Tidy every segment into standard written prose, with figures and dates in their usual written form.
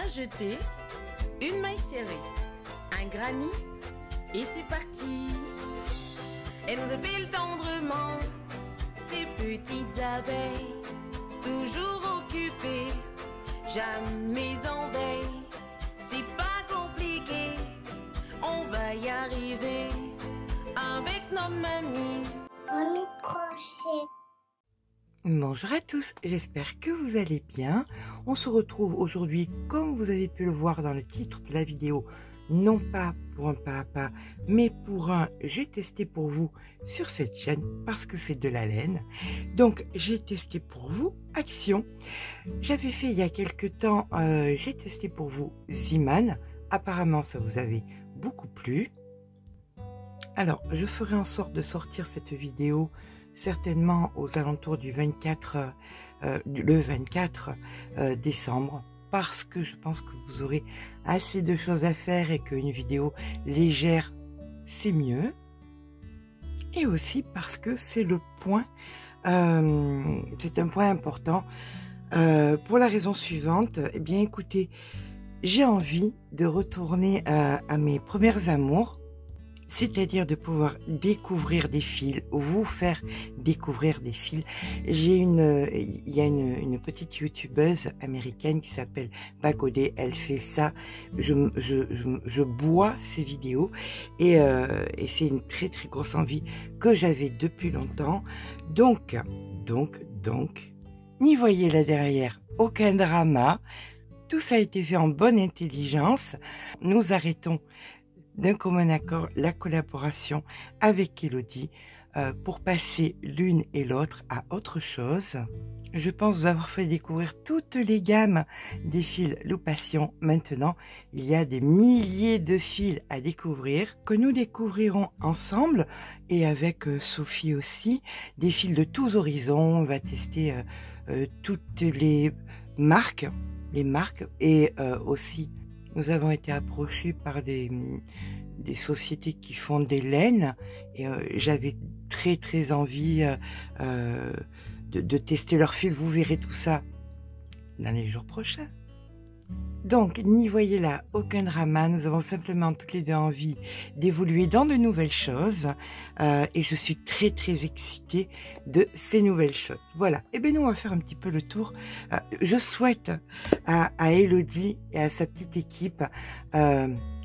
Un jeté, une maille serrée, un granit, et c'est parti. Elle nous épile tendrement, ces petites abeilles, toujours occupées, jamais en veille. C'est pas compliqué, on va y arriver, avec nos mamies. Mamie crochet. Bonjour à tous, j'espère que vous allez bien. On se retrouve aujourd'hui, comme vous avez pu le voir dans le titre de la vidéo, non pas pour un pas à pas, mais pour un j'ai testé pour vous sur cette chaîne parce que c'est de la laine. Donc j'ai testé pour vous Action. J'avais fait il y a quelques temps, j'ai testé pour vous Zeeman. Apparemment ça vous avait beaucoup plu. Alors je ferai en sorte de sortir cette vidéo certainement aux alentours du 24 décembre, parce que je pense que vous aurez assez de choses à faire et qu'une vidéo légère c'est mieux, et aussi parce que c'est le point, c'est un point important, pour la raison suivante. Eh bien écoutez, j'ai envie de retourner à mes premières amours, c'est-à-dire de pouvoir découvrir des fils, vous faire découvrir des fils. Il y a une petite youtubeuse américaine qui s'appelle Bagodé, elle fait ça, je bois ses vidéos, et c'est une très très grosse envie que j'avais depuis longtemps. Donc, n'y voyez là derrière aucun drama, tout ça a été fait en bonne intelligence. Nous arrêtons d'un commun accord la collaboration avec Elodie pour passer l'une et l'autre à autre chose. Je pense vous avoir fait découvrir toutes les gammes des fils Loupation. Maintenant, il y a des milliers de fils à découvrir que nous découvrirons ensemble, et avec Sophie aussi, des fils de tous horizons. On va tester toutes les marques et aussi nous avons été approchés par des sociétés qui font des laines, et j'avais très envie de tester leurs fils. Vous verrez tout ça dans les jours prochains. Donc n'y voyez là aucun drama, nous avons simplement toutes les deux envie d'évoluer dans de nouvelles choses, et je suis très excitée de ces nouvelles choses. Voilà, et bien nous on va faire un petit peu le tour. Je souhaite à Elodie et à sa petite équipe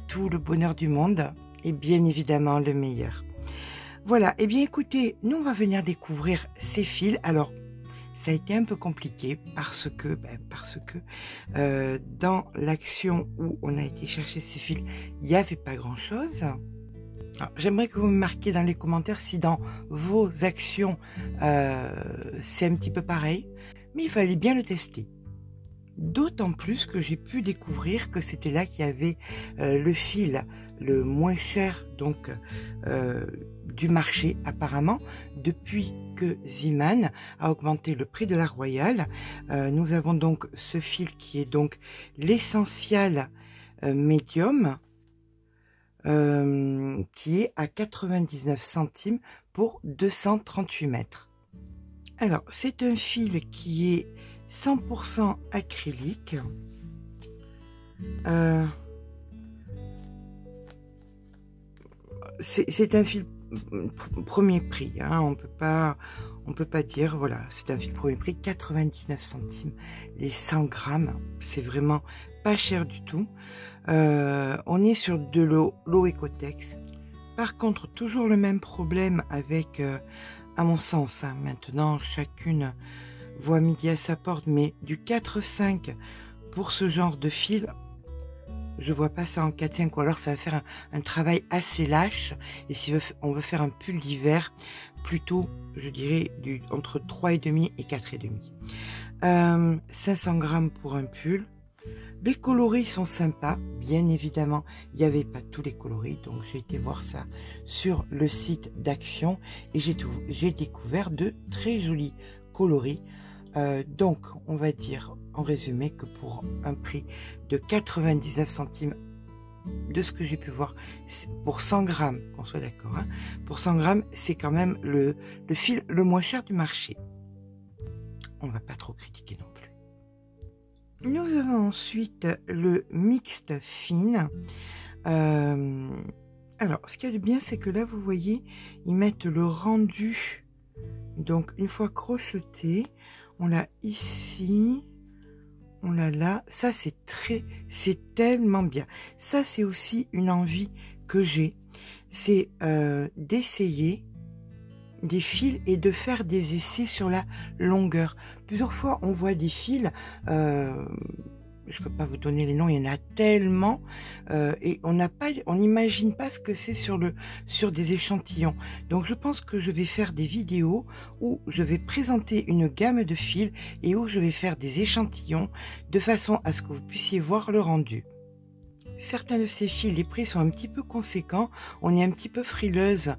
tout le bonheur du monde et bien évidemment le meilleur. Voilà, et bien écoutez, nous on va venir découvrir ces fils. Alors ça a été un peu compliqué parce que dans l'action où on a été chercher ces fils, il n'y avait pas grand chose. J'aimerais que vous me marquiez dans les commentaires si dans vos actions c'est un petit peu pareil, mais il fallait bien le tester. D'autant plus que j'ai pu découvrir que c'était là qu'il y avait le fil le moins cher donc du marché apparemment, depuis que Zeeman a augmenté le prix de la Royale. Nous avons donc ce fil qui est donc l'essentiel médium, qui est à 99 centimes pour 238 mètres. Alors c'est un fil qui est 100% acrylique. C'est un fil premier prix, hein, on peut pas dire, voilà, c'est un fil premier prix, 99 centimes les 100 grammes, c'est vraiment pas cher du tout. On est sur de l'eau Ecotex. Par contre, toujours le même problème avec, à mon sens, hein, maintenant chacune voit midi à sa porte, mais du 4-5 pour ce genre de fil, je vois pas ça en 4-5, ou alors ça va faire un travail assez lâche. Et si on veut faire un pull d'hiver, plutôt je dirais entre 3,5 et 4,5. 500 grammes pour un pull. Les coloris sont sympas, bien évidemment il n'y avait pas tous les coloris, donc j'ai été voir ça sur le site d'Action et j'ai découvert de très jolis coloris. Donc on va dire en résumé que pour un prix de 99 centimes, de ce que j'ai pu voir, pour 100 grammes, qu'on soit d'accord, hein, pour 100 grammes c'est quand même le fil le moins cher du marché. On va pas trop critiquer non plus. Nous avons ensuite le mixte fine. Alors, ce qu'il y a de bien, c'est que là, vous voyez, ils mettent le rendu. Donc, une fois crocheté, on l'a ici, on l'a là. Ça, c'est tellement bien. Ça, c'est aussi une envie que j'ai. C'est d'essayer des fils et de faire des essais sur la longueur. Plusieurs fois, on voit des fils, je peux pas vous donner les noms, il y en a tellement, et on n'imagine pas ce que c'est sur des échantillons. Donc, je pense que je vais faire des vidéos où je vais présenter une gamme de fils et où je vais faire des échantillons de façon à ce que vous puissiez voir le rendu. Certains de ces fils, les prix sont un petit peu conséquents. On est un petit peu frileuse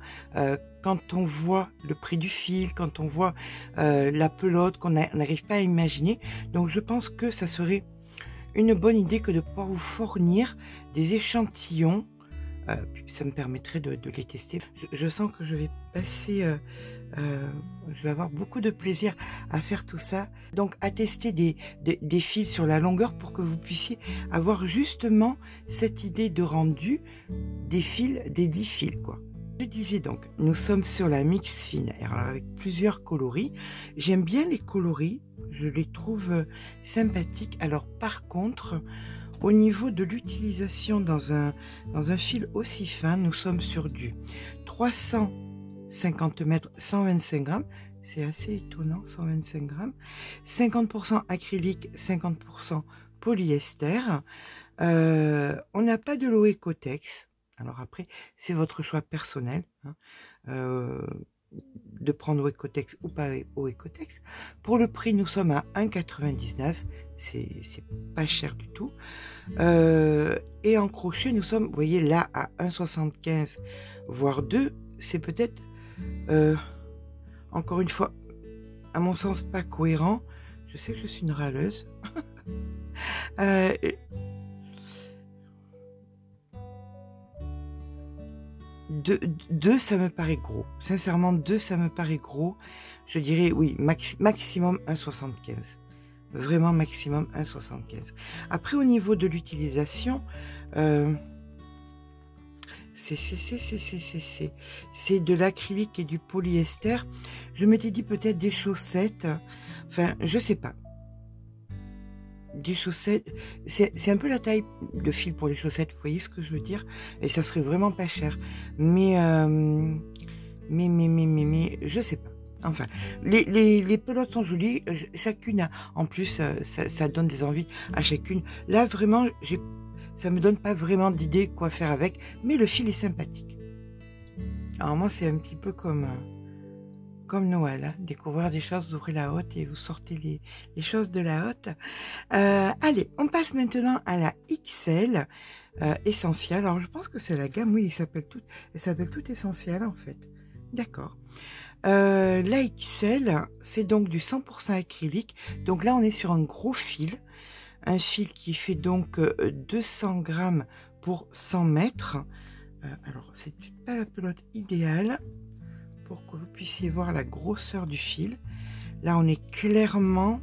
quand on voit le prix du fil, quand on voit la pelote qu'on n'arrive pas à imaginer. Donc, je pense que ça serait une bonne idée que de pouvoir vous fournir des échantillons. Puis ça me permettrait de les tester. Je sens que je vais passer... je vais avoir beaucoup de plaisir à faire tout ça. Donc, à tester des fils sur la longueur pour que vous puissiez avoir justement cette idée de rendu des fils, des 10 fils, quoi. Je disais donc, nous sommes sur la mix fine, alors avec plusieurs coloris. J'aime bien les coloris, je les trouve sympathiques. Alors, par contre, au niveau de l'utilisation dans un fil aussi fin, nous sommes sur du 350 mètres, 125 grammes. C'est assez étonnant, 125 grammes. 50% acrylique, 50% polyester. On n'a pas de l'Oecotex. Alors après, c'est votre choix personnel, hein, de prendre Oecotex ou pas Oecotex. Pour le prix, nous sommes à 1,99 €. C'est pas cher du tout. Et en crochet, nous sommes, vous voyez, là à 1,75 voire 2. C'est peut-être, encore une fois, à mon sens, pas cohérent. Je sais que je suis une râleuse. Deux, ça me paraît gros. Sincèrement, 2, ça me paraît gros. Je dirais, oui, maximum 1,75. Vraiment maximum 1,75. Après, au niveau de l'utilisation, c'est de l'acrylique et du polyester. Je m'étais dit peut-être des chaussettes. Enfin, je sais pas. Des chaussettes, c'est un peu la taille de fil pour les chaussettes, vous voyez ce que je veux dire? Et ça serait vraiment pas cher. Mais je sais pas. Enfin, les pelotes sont jolies, chacune a, en plus, ça donne des envies à chacune. Là, vraiment, ça me donne pas vraiment d'idée quoi faire avec, mais le fil est sympathique. Alors moi, c'est un petit peu comme Noël, hein, découvrir des choses, vous ouvrez la hotte et vous sortez les choses de la hotte. Allez, on passe maintenant à la XL essentielle. Alors, je pense que c'est la gamme, oui, elle s'appelle tout essentiel, en fait. D'accord. La XL, c'est donc du 100% acrylique. Donc là, on est sur un gros fil. Un fil qui fait donc 200 grammes pour 100 mètres. Alors, c'est pas la pelote idéale pour que vous puissiez voir la grosseur du fil. Là, on est clairement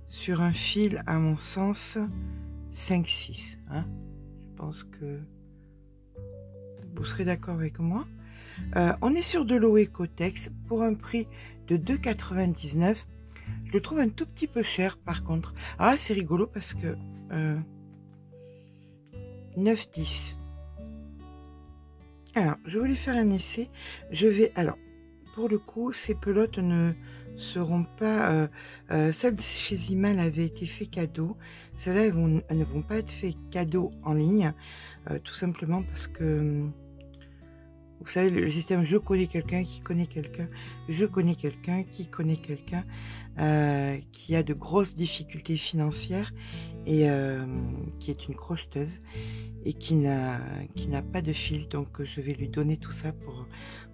sur un fil, à mon sens, 5-6. Hein. Je pense que vous serez d'accord avec moi. On est sur de l'Oecotex pour un prix de 2,99 €. Je le trouve un tout petit peu cher, par contre. Ah, c'est rigolo parce que 9,10 €. Alors, je voulais faire un essai. Alors, pour le coup, ces pelotes ne seront pas... celles chez Imal avaient été fait cadeau. Celles-là, elles ne vont pas être fait cadeau en ligne. Tout simplement parce que... Vous savez, le système, je connais quelqu'un qui connaît quelqu'un, je connais quelqu'un qui connaît quelqu'un qui a de grosses difficultés financières et qui est une crocheteuse et qui n'a pas de fil. Donc, je vais lui donner tout ça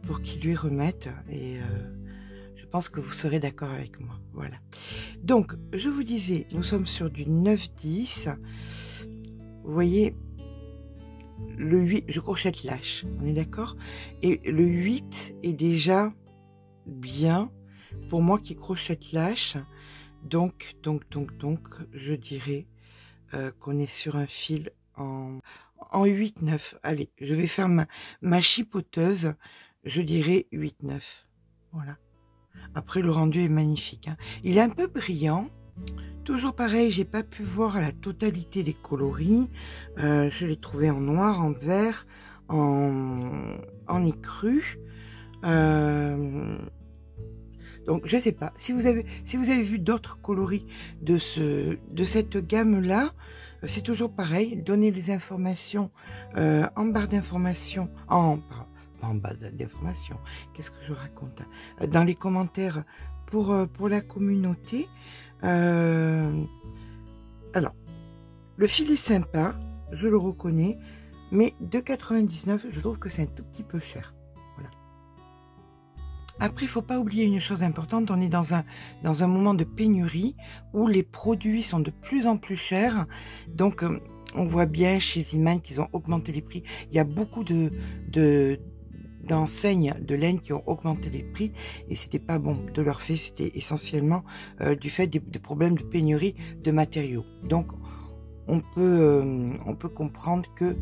pour qu'il lui remette et je pense que vous serez d'accord avec moi. Voilà. Donc, je vous disais, nous sommes sur du 9-10. Vous voyez... Le 8, je crochette lâche, on est d'accord? Et le 8 est déjà bien pour moi qui crochette lâche. Donc, je dirais qu'on est sur un fil en 8-9. Allez, je vais faire ma chipoteuse. Je dirais 8-9. Voilà. Après, le rendu est magnifique, hein. Il est un peu brillant. Toujours pareil, j'ai pas pu voir la totalité des coloris. Je l'ai trouvé en noir, en vert, en écru. Donc je sais pas. Si vous avez vu d'autres coloris de cette gamme-là, c'est toujours pareil. Donnez les informations en barre d'informations, pas en barre d'informations. Qu'est-ce que je raconte? Dans les commentaires pour la communauté. Alors, le fil est sympa, je le reconnais, mais 2,99 €, je trouve que c'est un tout petit peu cher. Voilà. Après, il ne faut pas oublier une chose importante, on est dans un moment de pénurie où les produits sont de plus en plus chers. Donc, on voit bien chez Ziman qu'ils ont augmenté les prix. Il y a beaucoup d'enseignes de laine qui ont augmenté les prix et c'était pas bon de leur fait, c'était essentiellement du fait des problèmes de pénurie de matériaux. Donc on peut comprendre que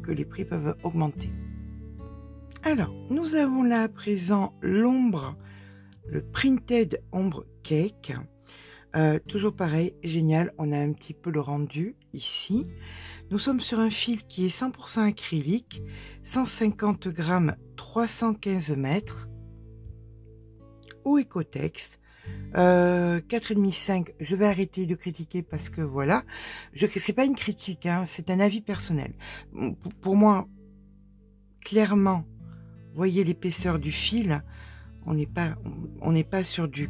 les prix peuvent augmenter. Alors nous avons là à présent l'ombre, le printed ombre cake. Toujours pareil, génial, on a un petit peu le rendu ici. Nous sommes sur un fil qui est 100% acrylique, 150 grammes, 315 mètres, au Ecotex, 4,5. Je vais arrêter de critiquer parce que voilà, c'est pas une critique, hein, c'est un avis personnel. Pour moi, clairement, voyez l'épaisseur du fil, on n'est pas sur du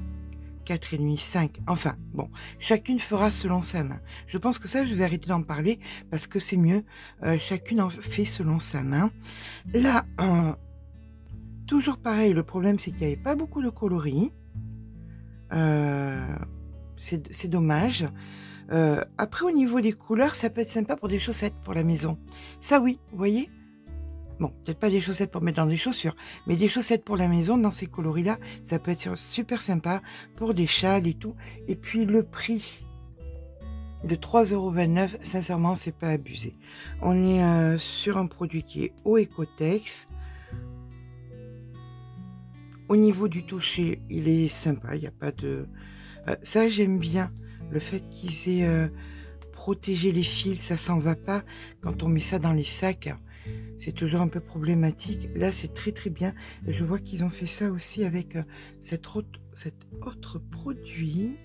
4,5, 5. Enfin, bon, chacune fera selon sa main. Je pense que ça, je vais arrêter d'en parler parce que c'est mieux. Chacune en fait selon sa main. Là, toujours pareil, le problème, c'est qu'il n'y avait pas beaucoup de coloris. C'est dommage. Après, au niveau des couleurs, ça peut être sympa pour des chaussettes pour la maison. Ça, oui, vous voyez? Bon, peut-être pas des chaussettes pour mettre dans des chaussures, mais des chaussettes pour la maison dans ces coloris-là, ça peut être super sympa pour des châles et tout. Et puis le prix de 3,29 €, sincèrement, c'est pas abusé. On est sur un produit qui est au Ecotex. Au niveau du toucher, il est sympa, il n'y a pas de... ça, j'aime bien le fait qu'ils aient protégé les fils, ça s'en va pas quand on met ça dans les sacs. C'est toujours un peu problématique. Là, c'est très très bien. Je vois qu'ils ont fait ça aussi avec cet autre produit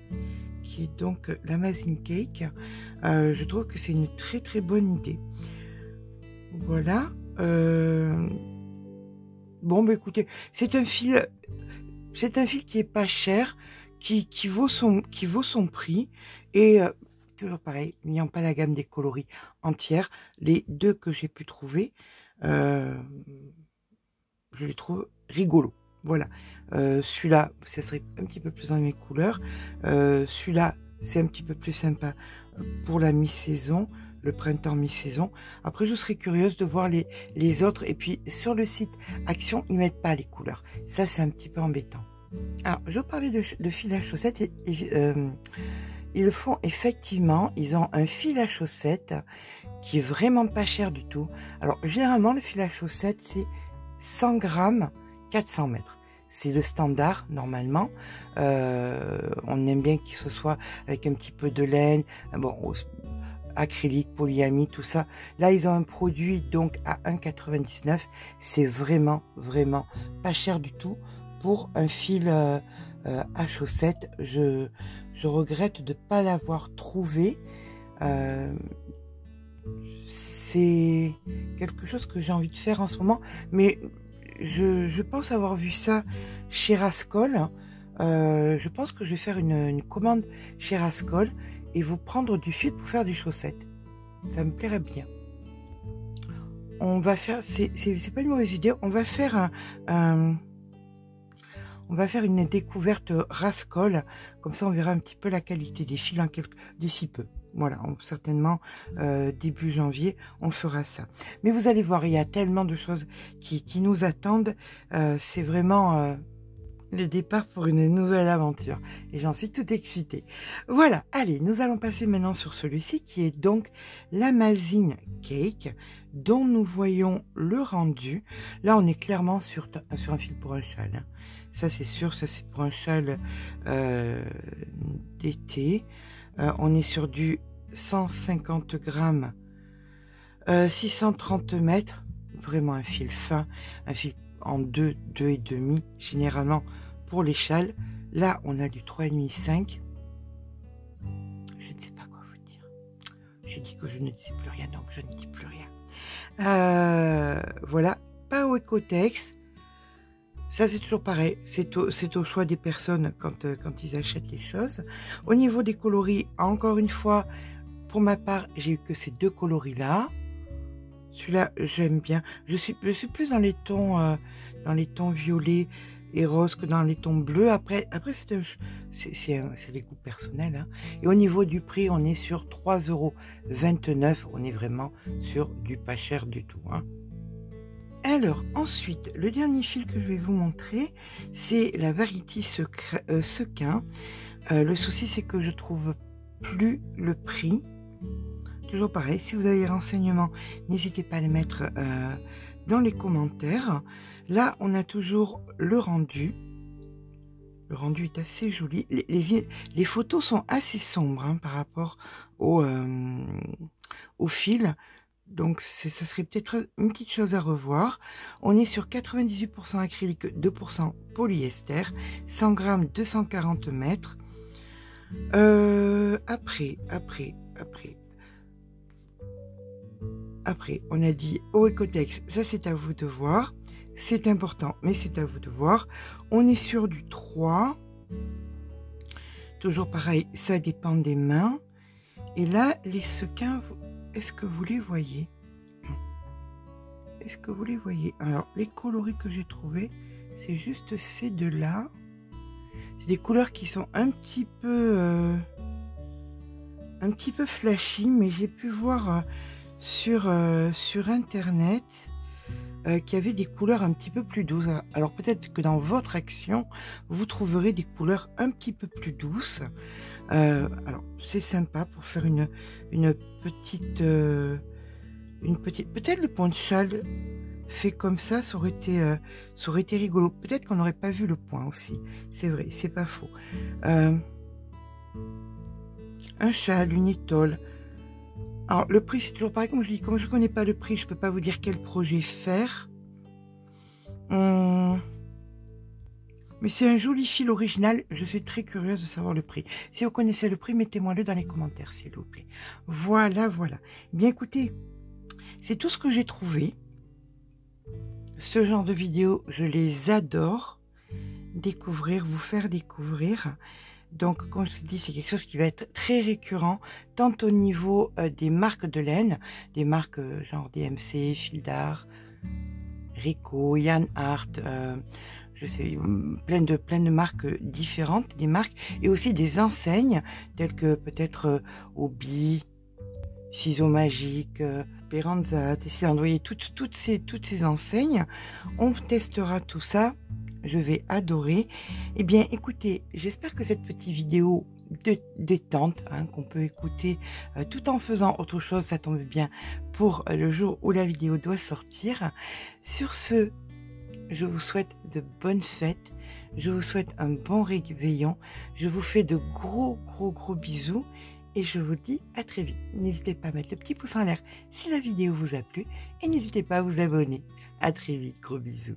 qui est donc l'Amazing Cake. Je trouve que c'est une très très bonne idée. Voilà. Bon, bah écoutez, c'est un fil qui est pas cher, qui vaut son prix et toujours pareil, n'ayant pas la gamme des coloris entière, les deux que j'ai pu trouver, je les trouve rigolos. Voilà, celui-là, ça serait un petit peu plus dans mes couleurs. Celui-là, c'est un petit peu plus sympa pour la mi-saison, le printemps mi-saison. Après, je serais curieuse de voir les autres. Et puis, sur le site Action, ils mettent pas les couleurs. Ça, c'est un petit peu embêtant. Alors, je parlais de fil à chaussettes et ils le font effectivement, ils ont un fil à chaussettes qui est vraiment pas cher du tout. Alors généralement le fil à chaussettes c'est 100 grammes, 400 mètres. C'est le standard normalement. On aime bien qu'il se soit avec un petit peu de laine, bon, acrylique, polyamide, tout ça. Là ils ont un produit donc à 1,99 €. C'est vraiment pas cher du tout pour un fil à chaussettes. Je regrette de ne pas l'avoir trouvé. C'est quelque chose que j'ai envie de faire en ce moment. Mais je pense avoir vu ça chez Rascol. Je pense que je vais faire une commande chez Rascol et vous prendre du fil pour faire des chaussettes. Ça me plairait bien. On va faire... C'est pas une mauvaise idée. On va faire on va faire une découverte Rascol, comme ça on verra un petit peu la qualité des fils d'ici peu. Voilà, certainement début janvier, on fera ça. Mais vous allez voir, il y a tellement de choses qui nous attendent. C'est vraiment le départ pour une nouvelle aventure. Et j'en suis toute excitée. Voilà, allez, nous allons passer maintenant sur celui-ci qui est donc l'Amazing Cake, dont nous voyons le rendu. Là, on est clairement sur un fil pour un châle. Hein. Ça, c'est sûr, ça c'est pour un châle d'été. On est sur du 150 grammes, 630 mètres. Vraiment un fil fin, un fil en 2, 2,5 généralement pour les châles. Là, on a du 3,5, 5. Je ne sais pas quoi vous dire. Je dis que je ne dis plus rien, donc je ne dis plus rien. Voilà, pas au Ecotex. Ça, c'est toujours pareil. C'est au choix des personnes quand ils achètent les choses. Au niveau des coloris, encore une fois, pour ma part, j'ai eu que ces deux coloris-là. Celui-là, j'aime bien. Je suis plus dans les tons violets et roses que dans les tons bleus. Après c'est les goûts personnels. Hein. Et au niveau du prix, on est sur 3,29 €. On est vraiment sur du pas cher du tout. Hein. Alors, ensuite, le dernier fil que je vais vous montrer, c'est la Variety Sequin. Le souci, c'est que je trouve plus le prix. Toujours pareil, si vous avez des renseignements, n'hésitez pas à les mettre dans les commentaires. Là, on a toujours le rendu. Le rendu est assez joli. Les photos sont assez sombres hein, par rapport au fil. Donc, ça serait peut-être une petite chose à revoir. On est sur 98% acrylique, 2% polyester, 100 grammes, 240 mètres. Après, on a dit au Ecotex, ça c'est à vous de voir. C'est important, mais c'est à vous de voir. On est sur du 3. Toujours pareil, ça dépend des mains. Et là, les sequins, est-ce que vous les voyez? Est-ce que vous les voyez? Alors, les coloris que j'ai trouvés, c'est juste ces deux-là. C'est des couleurs qui sont un petit peu flashy, mais j'ai pu voir sur internet qu'il y avait des couleurs un petit peu plus douces. Alors peut-être que dans votre action vous trouverez des couleurs un petit peu plus douces. Alors c'est sympa pour faire une petite peut-être le point de châle fait comme ça aurait été rigolo. Peut-être qu'on n'aurait pas vu le point aussi, c'est vrai, c'est pas faux. Un châle, une étole. Alors le prix c'est toujours pareil, comme je dis, comme je ne connais pas le prix, je peux pas vous dire quel projet faire. Mais c'est un joli fil original, je suis très curieuse de savoir le prix. Si vous connaissez le prix, mettez-moi-le dans les commentaires s'il vous plaît. Voilà. Bien écoutez, c'est tout ce que j'ai trouvé. Ce genre de vidéos, je les adore. Découvrir, vous faire découvrir. Donc, comme je vous dis, c'est quelque chose qui va être très récurrent, tant au niveau des marques de laine, des marques genre DMC, Fil d'Art, Rico, Yann Art, je sais, plein de marques différentes, des marques, et aussi des enseignes, telles que peut-être Hobby, Ciseaux Magiques, Peranza, Tesséland, vous voyez, toutes ces enseignes. On testera tout ça. Je vais adorer. Eh bien, écoutez, j'espère que cette petite vidéo détente, hein, qu'on peut écouter tout en faisant autre chose, ça tombe bien pour le jour où la vidéo doit sortir. Sur ce, je vous souhaite de bonnes fêtes. Je vous souhaite un bon réveillon. Je vous fais de gros bisous. Et je vous dis à très vite. N'hésitez pas à mettre le petit pouce en l'air si la vidéo vous a plu. Et n'hésitez pas à vous abonner. À très vite. Gros bisous.